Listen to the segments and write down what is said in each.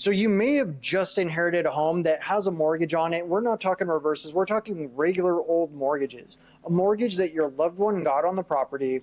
So you may have just inherited a home that has a mortgage on it. We're not talking reverses. We're talking regular old mortgages. A mortgage that your loved one got on the property.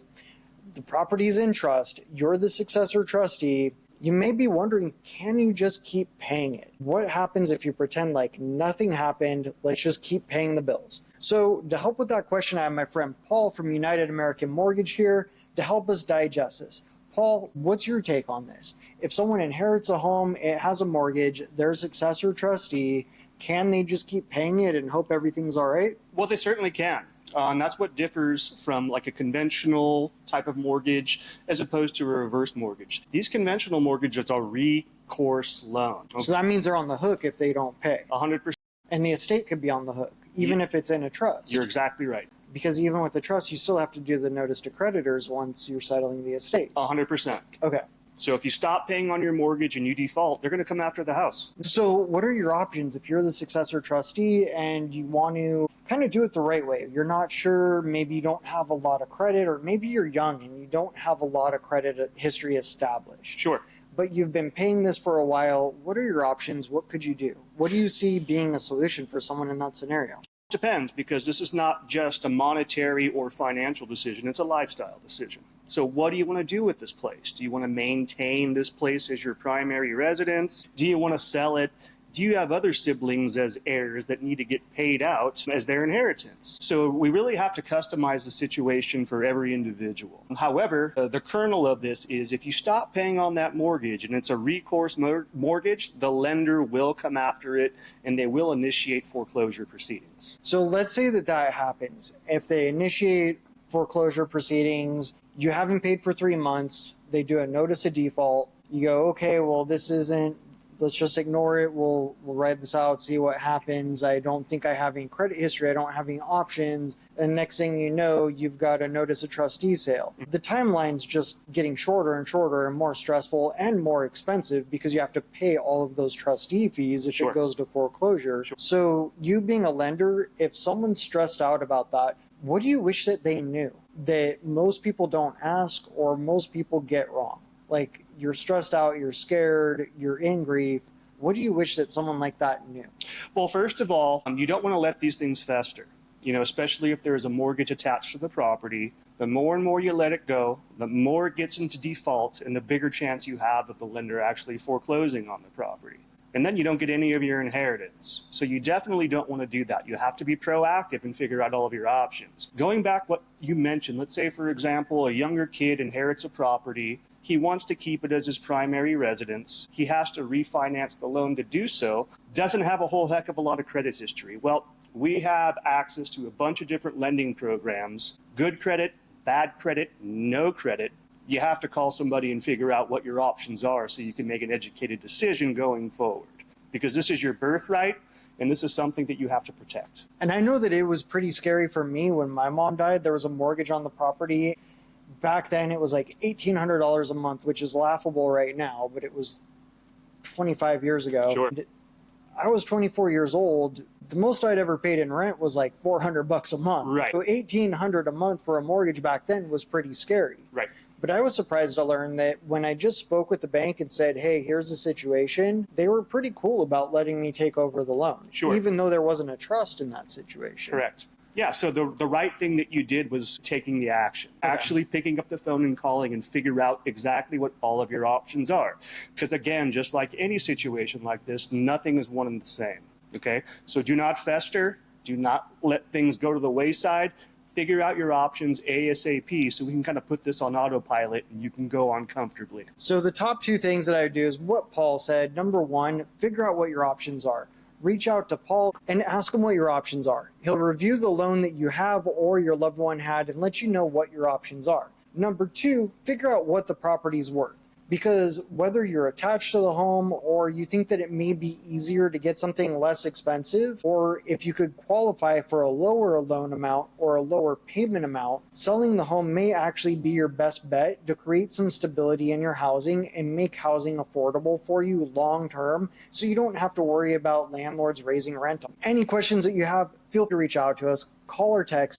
The property's in trust. You're the successor trustee. You may be wondering, can you just keep paying it? What happens if you pretend like nothing happened? Let's just keep paying the bills. So to help with that question, I have my friend Paul from United American Mortgage here to help us digest this. Paul, what's your take on this? If someone inherits a home, it has a mortgage, they're a successor trustee, can they just keep paying it and hope everything's all right? Well, they certainly can. And that's what differs from like a conventional type of mortgage as opposed to a reverse mortgage. These conventional mortgages are recourse loan. Okay? So that means they're on the hook if they don't pay. 100%. And the estate could be on the hook, even if it's in a trust. You're exactly right. Because even with the trust, you still have to do the notice to creditors once you're settling the estate. 100%. Okay. So if you stop paying on your mortgage and you default, they're going to come after the house. So what are your options if you're the successor trustee and you want to kind of do it the right way? You're not sure, maybe you don't have a lot of credit, or maybe you're young and you don't have a lot of credit history established. Sure. But you've been paying this for a while. What are your options? What could you do? What do you see being a solution for someone in that scenario? Depends, because this is not just a monetary or financial decision, it's a lifestyle decision. So what do you want to do with this place? Do you want to maintain this place as your primary residence? Do you want to sell it? Do you have other siblings as heirs that need to get paid out as their inheritance? So we really have to customize the situation for every individual. However, the kernel of this is if you stop paying on that mortgage and it's a recourse mortgage, the lender will come after it and they will initiate foreclosure proceedings. So let's say that happens. If they initiate foreclosure proceedings, you haven't paid for 3 months, they do a notice of default, you go, okay, well, this isn't, let's just ignore it. We'll ride this out, see what happens. I don't think I have any credit history. I don't have any options. And next thing you know, you've got a notice of trustee sale. The timeline's just getting shorter and shorter and more stressful and more expensive because you have to pay all of those trustee fees if it goes to foreclosure. So you being a lender, if someone's stressed out about that, what do you wish that they knew that most people don't ask or most people get wrong? Like, you're stressed out, you're scared, you're in grief. What do you wish that someone like that knew? Well, first of all, you don't want to let these things fester, especially if there is a mortgage attached to the property. The more and more you let it go, the more it gets into default and the bigger chance you have of the lender actually foreclosing on the property. And then you don't get any of your inheritance. So you definitely don't want to do that. You have to be proactive and figure out all of your options. Going back what you mentioned, let's say, for example, a younger kid inherits a property. He wants to keep it as his primary residence. He has to refinance the loan to do so. Doesn't have a whole heck of a lot of credit history. Well, we have access to a bunch of different lending programs. Good credit, bad credit, no credit. You have to call somebody and figure out what your options are so you can make an educated decision going forward. Because this is your birthright, and this is something that you have to protect. And I know that it was pretty scary for me when my mom died. There was a mortgage on the property. Back then, it was like $1,800 a month, which is laughable right now, but it was 25 years ago. Sure. I was 24 years old. The most I'd ever paid in rent was like $400 a month. Right. So $1,800 a month for a mortgage back then was pretty scary. Right. But I was surprised to learn that when I just spoke with the bank and said, hey, here's the situation, they were pretty cool about letting me take over the loan. Sure. Even though there wasn't a trust in that situation. Correct. Yeah, so the right thing that you did was taking the action, actually picking up the phone and calling and figure out exactly what all of your options are. Because again, just like any situation like this, nothing is one and the same, okay? So do not fester, do not let things go to the wayside. Figure out your options ASAP so we can kind of put this on autopilot and you can go on comfortably. So the top 2 things that I would do is what Paul said. Number 1, figure out what your options are. Reach out to Paul and ask him what your options are. He'll review the loan that you have or your loved one had and let you know what your options are. Number 2, figure out what the property's worth. Because whether you're attached to the home or you think that it may be easier to get something less expensive, or if you could qualify for a lower loan amount or a lower payment amount, selling the home may actually be your best bet to create some stability in your housing and make housing affordable for you long term so you don't have to worry about landlords raising rent. Any questions that you have, feel free to reach out to us, call or text